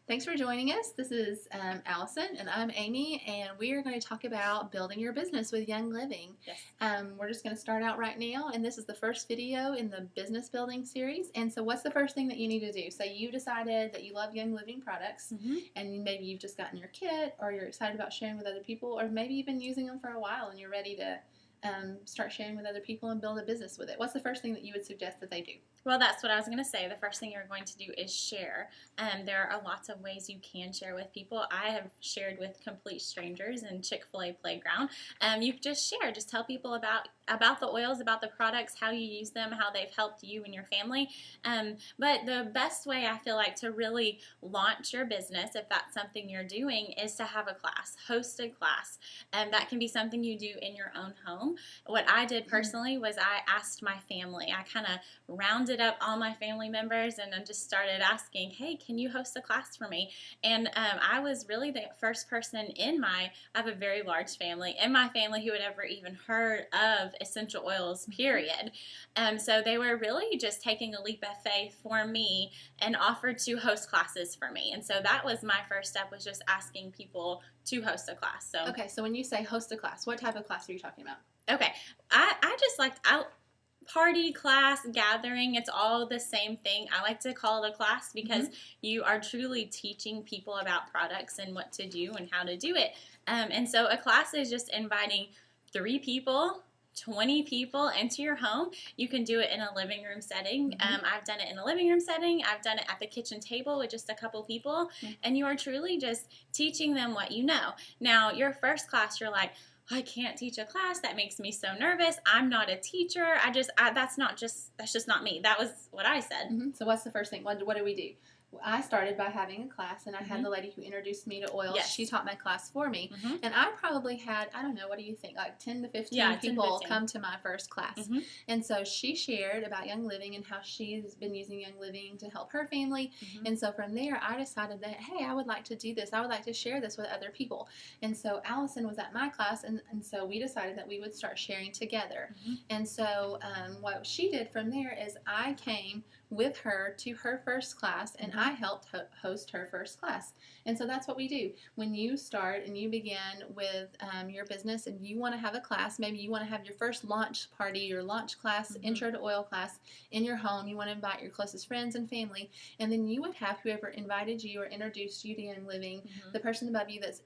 Thanks for joining us. This is Allison, and I'm Amy, and we are going to talk about building your business with Young Living. Yes. We're just going to start out right now, and this is the first video in the business building series. And so, what's the first thing that you need to do? So, you decided that you love Young Living products, and maybe you've just gotten your kit, or you're excited about sharing with other people, or maybe you've been using them for a while and you're ready to start sharing with other people and build a business with it. What's the first thing that you would suggest that they do? Well, that's what I was going to say. The first thing you're going to do is share. There are lots of ways you can share with people. I have shared with complete strangers in Chick-fil-A playground. You just share. Just tell people about the oils, about the products, how you use them, how they've helped you and your family. But the best way I feel like to really launch your business, if that's something you're doing, is to have a class, host a class. That can be something you do in your own home. What I did personally was I asked my family. I kind of rounded up all my family members and then just started asking, hey, can you host a class for me? And I was really the first person I have a very large family, in my family who had ever even heard of essential oils, period. So they were really just taking a leap of faith for me and offered to host classes for me. And so that was my first step, was just asking people to host a class. So Okay, so when you say host a class, what type of class are you talking about? Okay, I just like party, class, gathering, it's all the same thing. I like to call it a class because you are truly teaching people about products and what to do and how to do it. And so a class is just inviting 3 people, 20 people into your home. You can do it in a living room setting. I've done it in a living room setting. I've done it at the kitchen table with just a couple people. And you are truly just teaching them what you know. Now, your first class, you're like, I can't teach a class. That makes me so nervous. I'm not a teacher. That's just not me. That was what I said. So what's the first thing? What do we do? I started by having a class, and I had the lady who introduced me to oils. Yes. She taught my class for me, and I probably had, I don't know, what do you think, like 10 to 15 people come to my first class. And so she shared about Young Living and how she's been using Young Living to help her family. And so from there, I decided that, hey, I would like to do this. I would like to share this with other people. And so Allison was at my class, and so we decided that we would start sharing together. And so what she did from there is I came with her to her first class, and I helped host her first class. And so that's what we do. When you start and you begin with your business and you want to have a class, maybe you want to have your first launch party, your launch class, intro to oil class in your home. You want to invite your closest friends and family, and then you would have whoever invited you or introduced you to Young Living, the person above you that's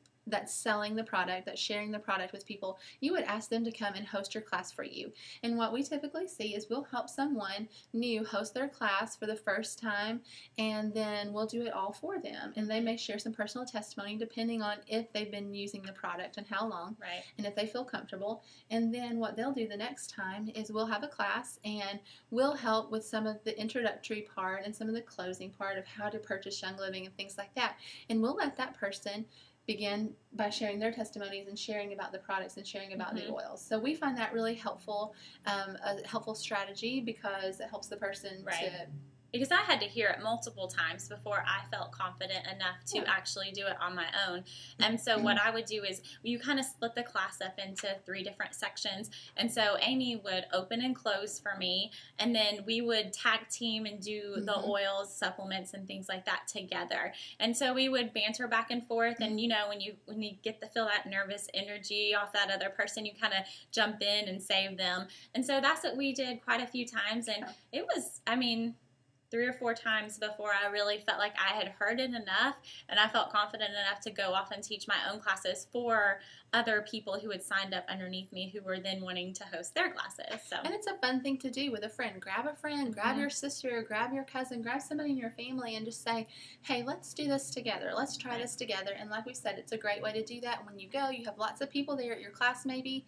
selling the product, that's sharing the product with people, you would ask them to come and host your class for you. And what we typically see is we'll help someone new host their class for the first time, and then we'll do it all for them. And they may share some personal testimony depending on if they've been using the product and how long, and if they feel comfortable. And then what they'll do the next time is we'll have a class, and we'll help with some of the introductory part and some of the closing part of how to purchase Young Living and things like that. And we'll let that person begin by sharing their testimonies and sharing about the products and sharing about the oils. So we find that really helpful, a helpful strategy, because it helps the person to... Because I had to hear it multiple times before I felt confident enough to actually do it on my own. And so what I would do is you kind of split the class up into 3 different sections. And so Amy would open and close for me, and then we would tag team and do the oils, supplements, and things like that together. And so we would banter back and forth. And you know, when you get to feel that nervous energy off that other person, you kind of jump in and save them. And so that's what we did quite a few times. And it was, 3 or 4 times before I really felt like I had heard it enough and I felt confident enough to go off and teach my own classes for other people who had signed up underneath me, who were then wanting to host their classes. So. And it's a fun thing to do with a friend. Grab a friend, grab your sister, grab your cousin, grab somebody in your family, and just say, hey, let's do this together. Let's try this together. And like we said, it's a great way to do that. When you go, you have lots of people there at your class maybe.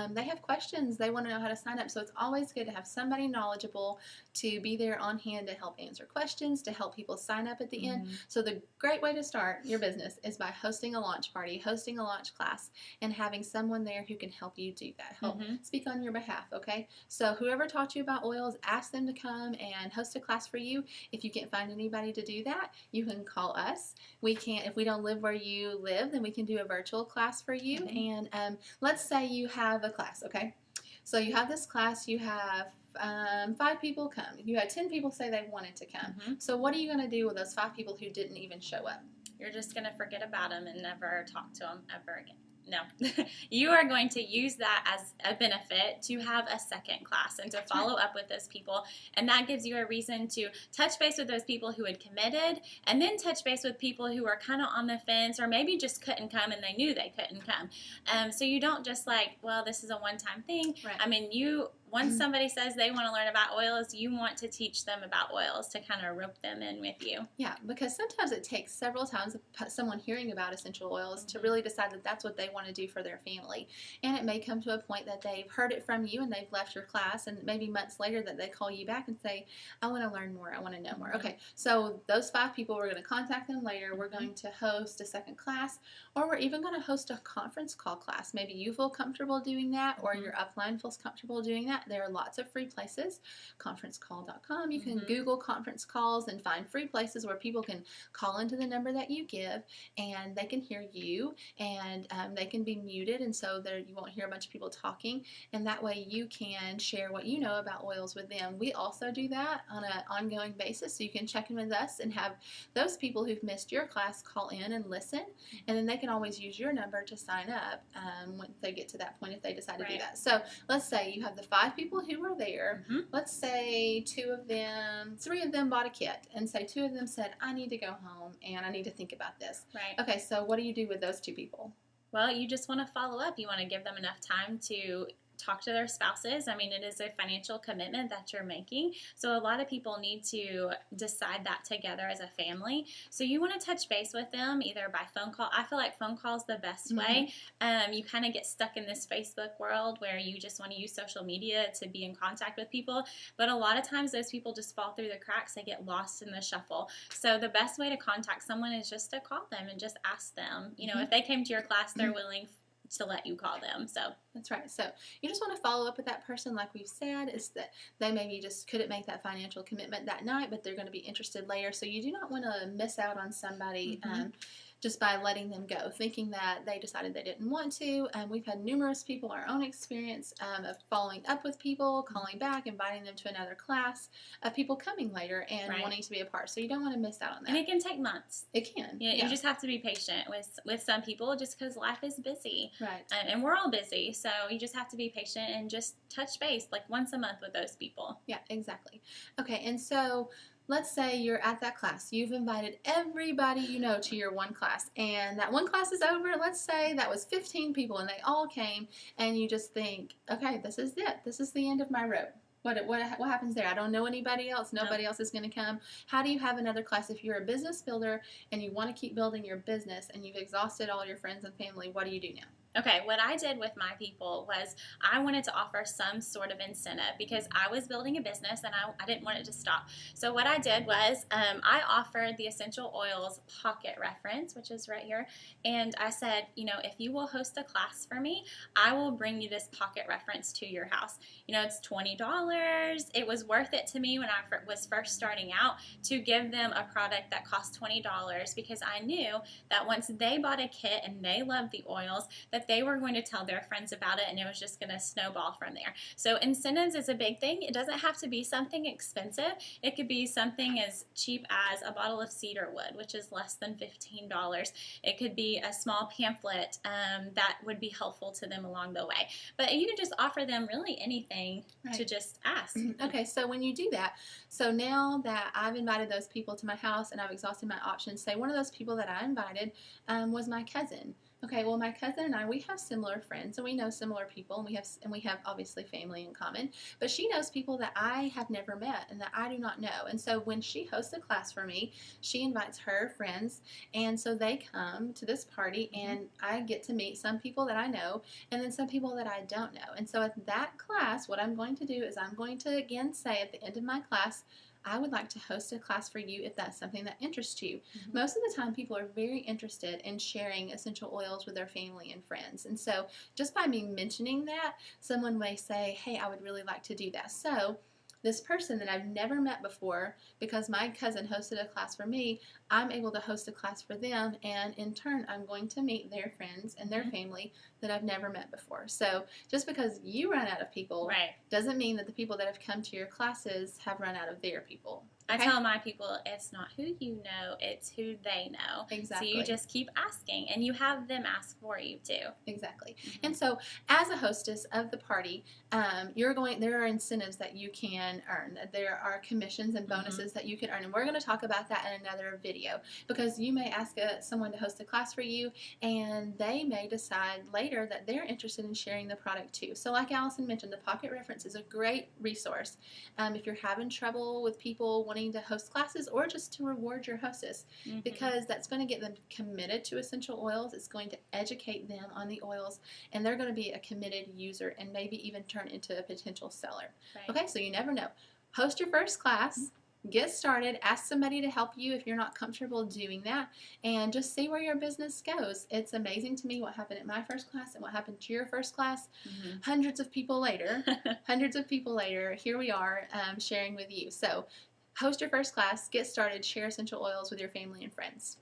They have questions. They want to know how to sign up. So it's always good to have somebody knowledgeable to be there on hand to help answer questions, to help people sign up at the end. So the great way to start your business is by hosting a launch party, hosting a launch class, and having someone there who can help you do that, help speak on your behalf, okay? So whoever taught you about oils, ask them to come and host a class for you. If you can't find anybody to do that, you can call us. If we don't live where you live, then we can do a virtual class for you. And let's say you have a class, okay? So you have this class, you have 5 people come. You had 10 people say they wanted to come. So what are you going to do with those 5 people who didn't even show up? You're just going to forget about them and never talk to them ever again. No, you are going to use that as a benefit to have a second class and to follow up with those people. And that gives you a reason to touch base with those people who had committed, and then touch base with people who are kind of on the fence or maybe just couldn't come and they knew they couldn't come. So you don't just like, well, this is a one-time thing. Right. I mean, once somebody says they want to learn about oils, you want to teach them about oils to kind of rope them in with you. Yeah, because sometimes it takes several times of someone hearing about essential oils to really decide that that's what they want to do for their family. And it may come to a point that they've heard it from you and they've left your class, and maybe months later that they call you back and say, I want to learn more, I want to know more. Okay, so those 5 people, we're going to contact them later. We're going to host a second class, or we're even going to host a conference call class. Maybe you feel comfortable doing that, or your upline feels comfortable doing that. There are lots of free places. Conferencecall.com. You can Google conference calls and find free places where people can call into the number that you give, and they can hear you, and they can be muted, and so there you won't hear a bunch of people talking, and that way you can share what you know about oils with them. We also do that on an ongoing basis, so you can check in with us and have those people who've missed your class call in and listen, and then they can always use your number to sign up when they get to that point if they decide to do that. So let's say you have the 5 people who were there. Let's say 3 of them bought a kit, and say 2 of them said, I need to go home and I need to think about this. Right. Okay, so what do you do with those 2 people? Well, you just want to follow up. You want to give them enough time to talk to their spouses. I mean, it is a financial commitment that you're making. So a lot of people need to decide that together as a family. So you want to touch base with them either by phone call. I feel like phone call is the best way. You kind of get stuck in this Facebook world where you just want to use social media to be in contact with people. But a lot of times those people just fall through the cracks. They get lost in the shuffle. So the best way to contact someone is just to call them and just ask them. You know, if they came to your class, they're willing to let you call them. So that's right. So you just want to follow up with that person, like we've said, is that they maybe just couldn't make that financial commitment that night, but they're going to be interested later. So you do not want to miss out on somebody just by letting them go, thinking that they decided they didn't want to. We've had numerous people, our own experience of following up with people, calling back, inviting them to another class, of people coming later and wanting to be a part. So you don't want to miss out on that. And it can take months. It can. You just have to be patient with some people just because life is busy. Right. And we're all busy. So you just have to be patient and just touch base like once a month with those people. Yeah, exactly. Okay, and so let's say you're at that class. You've invited everybody you know to your one class, and that one class is over. Let's say that was 15 people, and they all came, and you just think, okay, this is it. This is the end of my rope. What happens there? I don't know anybody else. Nobody else is going to come. How do you have another class? If you're a business builder and you want to keep building your business and you've exhausted all your friends and family, what do you do now? Okay, what I did with my people was I wanted to offer some sort of incentive because I was building a business and I didn't want it to stop. So what I did was I offered the Essential Oils Pocket Reference, which is right here, and I said, you know, if you will host a class for me, I will bring you this pocket reference to your house. You know, it's $20. It was worth it to me when I was first starting out to give them a product that cost $20 because I knew that once they bought a kit and they loved the oils, that they were going to tell their friends about it and it was just going to snowball from there. So incentives is a big thing. It doesn't have to be something expensive. It could be something as cheap as a bottle of cedar wood, which is less than $15. It could be a small pamphlet that would be helpful to them along the way. But you can just offer them really anything to just ask. Okay, so when you do that, so now that I've invited those people to my house and I've exhausted my options, say one of those people that I invited was my cousin. Okay, well, my cousin and I, we have similar friends, and we know similar people, and we have obviously family in common. But she knows people that I have never met and that I do not know. And so when she hosts a class for me, she invites her friends, and so they come to this party, and I get to meet some people that I know, and then some people that I don't know. And so at that class, what I'm going to do is I'm going to again say at the end of my class, I would like to host a class for you if that's something that interests you. Most of the time, people are very interested in sharing essential oils with their family and friends. And so just by me mentioning that, someone may say, hey, I would really like to do that. So this person that I've never met before, because my cousin hosted a class for me, I'm able to host a class for them, and in turn I'm going to meet their friends and their family that I've never met before. So just because you run out of people doesn't mean that the people that have come to your classes have run out of their people. Okay? I tell my people, it's not who you know, it's who they know. Exactly. So you just keep asking, and you have them ask for you too. Exactly. And so as a hostess of the party, there are incentives that you can earn. There are commissions and bonuses that you can earn. And we're going to talk about that in another video, because you may ask someone to host a class for you, and they may decide later that they're interested in sharing the product too. So like Allison mentioned, the Pocket Reference is a great resource if you're having trouble with people wanting to host classes, or just to reward your hostess, because that's going to get them committed to essential oils. It's going to educate them on the oils, and they're going to be a committed user and maybe even turn into a potential seller. Okay, so you never know. Host your first class. Get started. Ask somebody to help you if you're not comfortable doing that, and just see where your business goes. It's amazing to me what happened at my first class and what happened to your first class. Hundreds of people later, here we are sharing with you. So host your first class, get started, share essential oils with your family and friends.